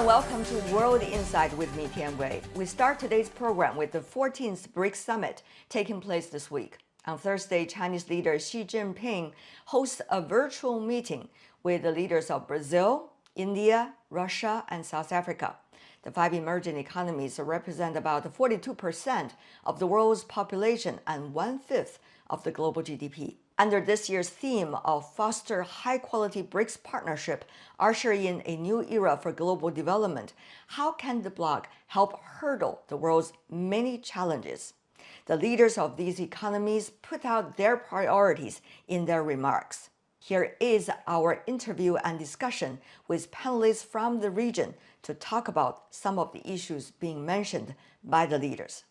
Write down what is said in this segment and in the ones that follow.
and welcome to World Insight with me, Tian Wei. We start today's program with the 14th BRICS Summit taking place this week. On Thursday, Chinese leader Xi Jinping hosts a virtual meeting with the leaders of Brazil, India, Russia, and South Africa. The five emerging economies represent about 42% of the world's population and 1/5 of the global GDP. Under this year's theme of Foster High-quality BRICS Partnership, usher in a new era for global development, how can the bloc help hurdle the world's many challenges? The leaders of these economies put out their priorities in their remarks. Here is our interview and discussion with panelists from the region to talk about some of the issues being mentioned by the leaders.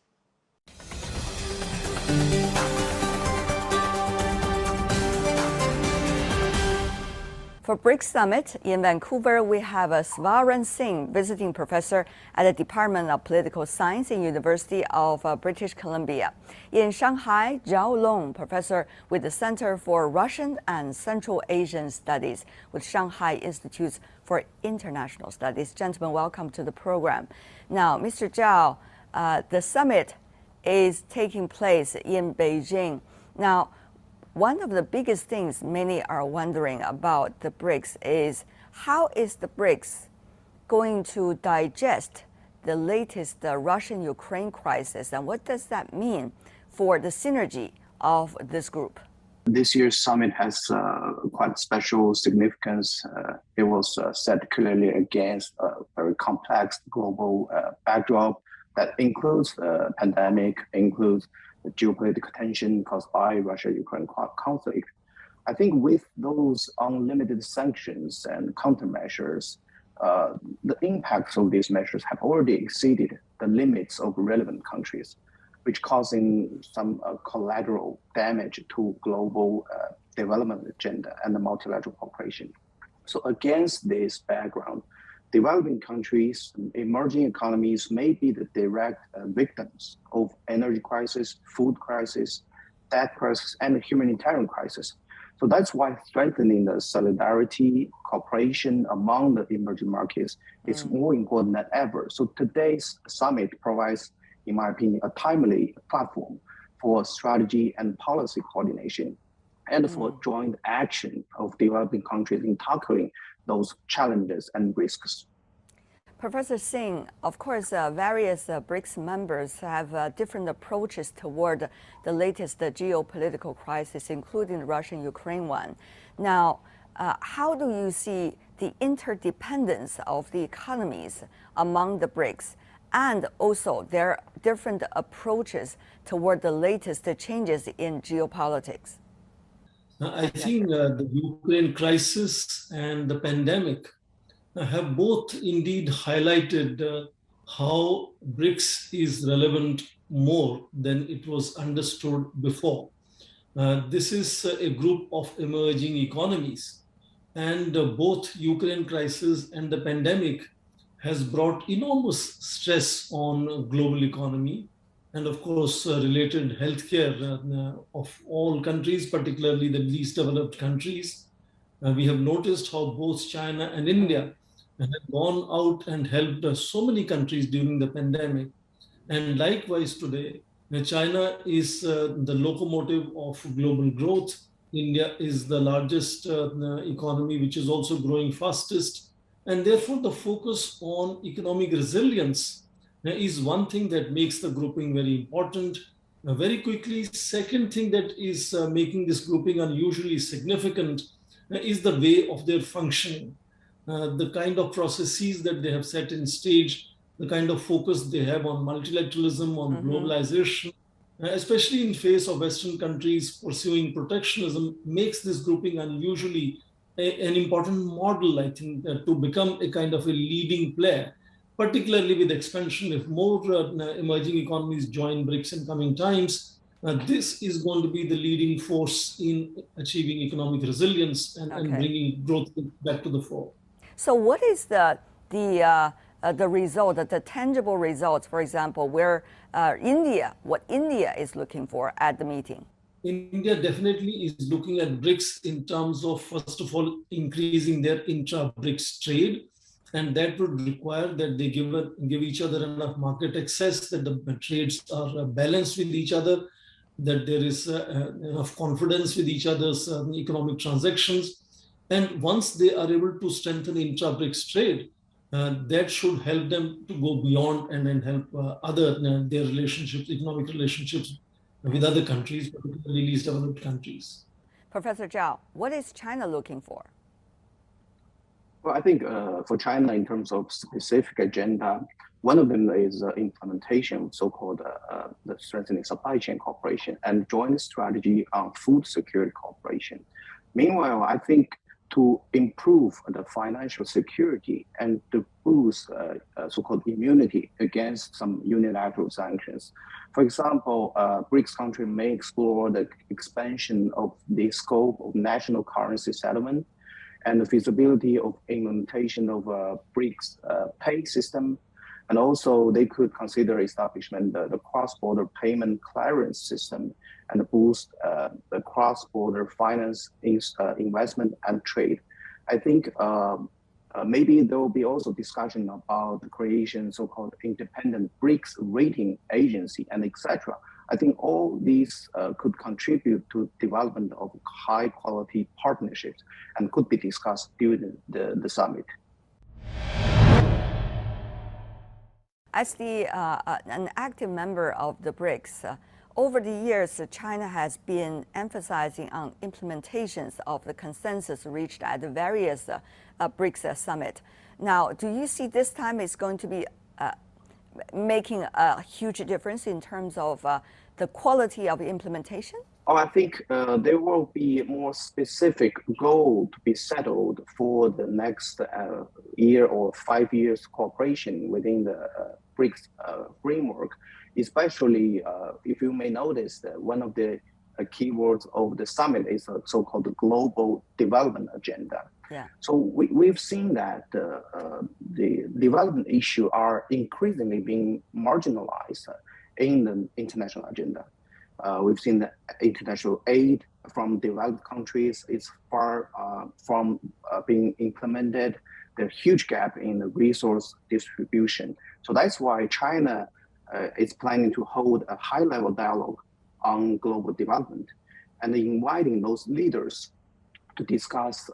For BRICS Summit in Vancouver, we have Svaran Singh, visiting professor at the Department of Political Science in University of British Columbia. In Shanghai, Zhao Long, professor with the Center for Russian and Central Asian Studies with Shanghai Institute for International Studies. Gentlemen, welcome to the program. Now, Mr. Zhao, the summit is taking place in Beijing. Now, one of the biggest things many are wondering about the BRICS is how is the BRICS going to digest the latest Russian-Ukraine crisis, and what does that mean for the synergy of this group? This year's summit has quite special significance. It was set clearly against a very complex global backdrop that includes the pandemic, includes the geopolitical tension caused by Russia-Ukraine conflict. I think with those unlimited sanctions and countermeasures, the impacts of these measures have already exceeded the limits of relevant countries, which causing some collateral damage to global development agenda and the multilateral cooperation. So against this background, developing countries, emerging economies may be the direct victims of energy crisis, food crisis, debt crisis, and humanitarian crisis. So that's why strengthening the solidarity, cooperation among the emerging markets is more important than ever. So today's summit provides, in my opinion, a timely platform for strategy and policy coordination and for joint action of developing countries in tackling those challenges and risks. Professor Singh, of course, various BRICS members have different approaches toward the latest geopolitical crisis, including the Russian-Ukraine one. Now, how do you see the interdependence of the economies among the BRICS and also their different approaches toward the latest changes in geopolitics? I think the Ukraine crisis and the pandemic have both indeed highlighted how BRICS is relevant more than it was understood before. This is a group of emerging economies, and both Ukraine crisis and the pandemic has brought enormous stress on global economy and of course related healthcare of all countries, particularly the least developed countries. We have noticed how both China and India have gone out and helped so many countries during the pandemic. And likewise today, China is the locomotive of global growth. India is the largest economy, which is also growing fastest. And therefore, the focus on economic resilience is one thing that makes the grouping very important. Very quickly, second thing that is making this grouping unusually significant is the way of their functioning. The kind of processes that they have set in stage, the kind of focus they have on multilateralism, on globalization, especially in face of Western countries pursuing protectionism, makes this grouping unusually an important model, I think, to become a kind of a leading player, particularly with expansion. If more emerging economies join BRICS in coming times, this is going to be the leading force in achieving economic resilience and bringing growth back to the fore. So what is the result, the tangible results, for example, where what India is looking for at the meeting? India definitely is looking at BRICS in terms of, first of all, increasing their intra-BRICS trade. and that would require that they give each other enough market access, that the trades are balanced with each other, that there is enough confidence with each other's economic transactions. And once they are able to strengthen intra-BRICS trade, that should help them to go beyond and then help their relationships, economic relationships with other countries, particularly least developed countries. Professor Zhao, what is China looking for? Well, I think for China, in terms of specific agenda, one of them is implementation of so-called the strengthening supply chain cooperation and joint strategy on food security cooperation. Meanwhile, I think to improve the financial security and to boost so-called immunity against some unilateral sanctions. For example, BRICS countries may explore the expansion of the scope of national currency settlement and the feasibility of implementation of a BRICS pay system. And also they could consider establishment the cross-border payment clearance system and boost the cross-border finance, investment and trade. I think maybe there will be also discussion about the creation so-called independent BRICS rating agency and etc. I think all these could contribute to development of high-quality partnerships and could be discussed during the summit. As an active member of the BRICS, over the years, China has been emphasizing on implementations of the consensus reached at the various BRICS summit. Now, do you see this time is going to be making a huge difference in terms of the quality of implementation? Oh, I think there will be more specific goal to be settled for the next year or 5 years cooperation within the BRICS framework. Especially if you may notice that one of the keywords of the summit is a so-called global development agenda. Yeah. So we've seen that the development issues are increasingly being marginalized in the international agenda. We've seen that international aid from developed countries is far from being implemented. There's a huge gap in the resource distribution. So that's why China is planning to hold a high-level dialogue on global development and inviting those leaders to discuss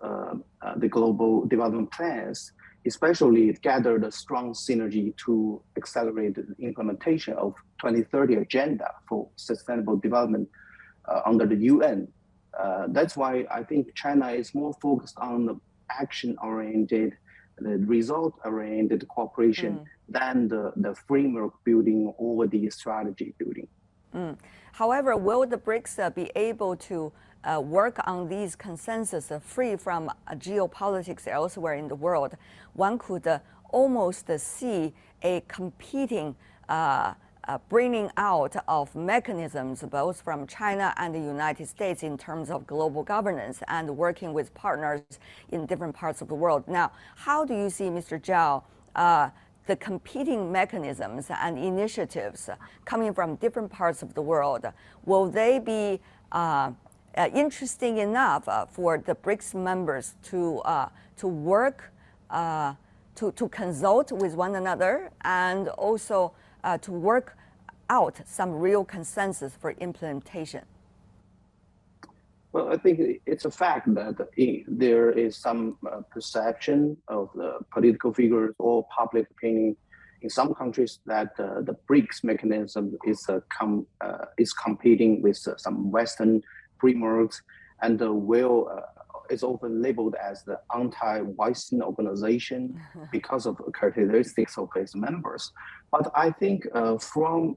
the global development plans, especially gather the strong synergy to accelerate the implementation of 2030 agenda for sustainable development under the UN. That's why I think China is more focused on the action-oriented, the result-oriented cooperation than the framework building or the strategy building. However, will the BRICS be able to work on these consensus free from geopolitics elsewhere in the world? One could almost see a competing bringing out of mechanisms both from China and the United States in terms of global governance and working with partners in different parts of the world. Now, how do you see, Mr. Zhao, the competing mechanisms and initiatives coming from different parts of the world? Will they be interesting enough for the BRICS members to work, to consult with one another, and also to work out some real consensus for implementation? Well, I think it's a fact that there is some perception of the political figures or public opinion in some countries that the BRICS mechanism is competing with some Western frameworks and is often labeled as the anti-Western organization because of characteristics of its members. But I think from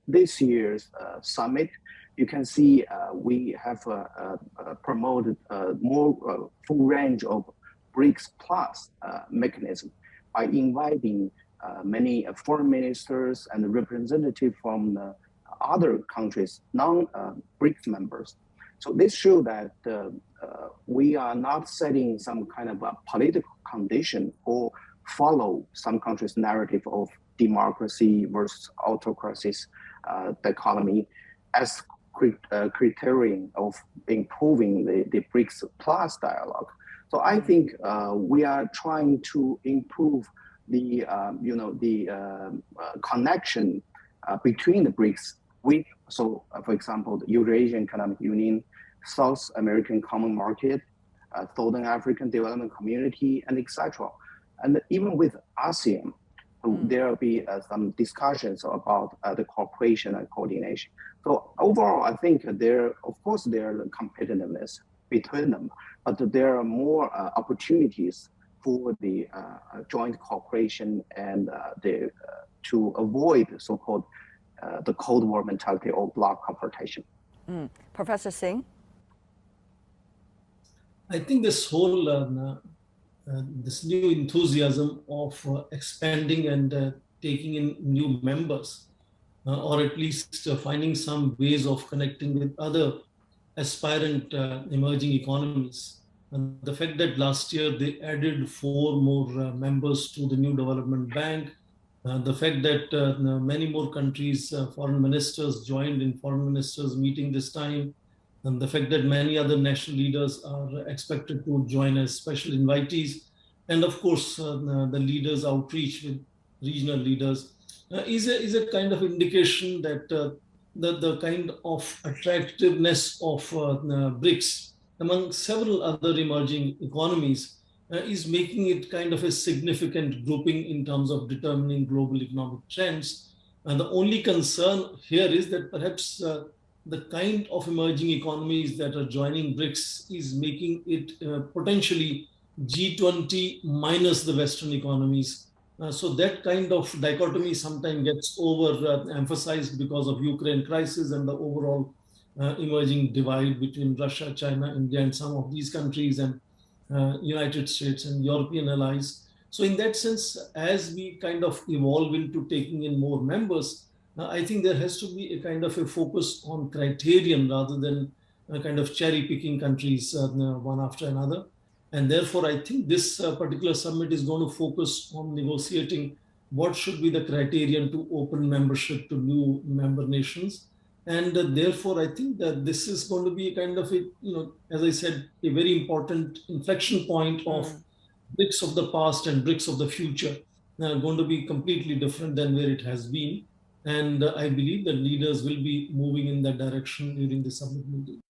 this year's summit, you can see we have promoted more full range of BRICS Plus mechanism by inviting many foreign ministers and representatives from other countries, non-BRICS members. So this shows that we are not setting some kind of a political condition or follow some countries' narrative of democracy versus autocracies dichotomy as criterion of improving the BRICS Plus dialogue. So I think we are trying to improve the connection between the BRICS with, for example, the Eurasian Economic Union, South American Common Market, Southern African Development Community, and etc. And even with ASEAN, there will be some discussions about the cooperation and coordination. So overall, I think of course, there are competitiveness between them, but there are more opportunities for the joint cooperation and to avoid so-called the Cold War mentality or bloc confrontation. Professor Singh? I think this whole this new enthusiasm of expanding and taking in new members, or at least finding some ways of connecting with other aspirant emerging economies. And the fact that last year they added 4 more members to the new development bank, the fact that many more countries, foreign ministers joined in foreign ministers meeting this time, and the fact that many other national leaders are expected to join as special invitees, and of course the leaders' outreach with regional leaders is a kind of indication that the kind of attractiveness of BRICS among several other emerging economies is making it kind of a significant grouping in terms of determining global economic trends. And the only concern here is that perhaps the kind of emerging economies that are joining BRICS is making it potentially G20 minus the Western economies. So that kind of dichotomy sometimes gets overemphasized because of Ukraine crisis and the overall emerging divide between Russia, China, India, and some of these countries, and United States and European allies. So in that sense, as we kind of evolve into taking in more members, I think there has to be a kind of a focus on criterion rather than a kind of cherry picking countries one after another. And therefore, I think this particular summit is going to focus on negotiating what should be the criterion to open membership to new member nations. And therefore, I think that this is going to be a kind of a, as I said, a very important inflection point of BRICS of the past and BRICS of the future, going to be completely different than where it has been. And I believe that leaders will be moving in that direction during the summit meeting.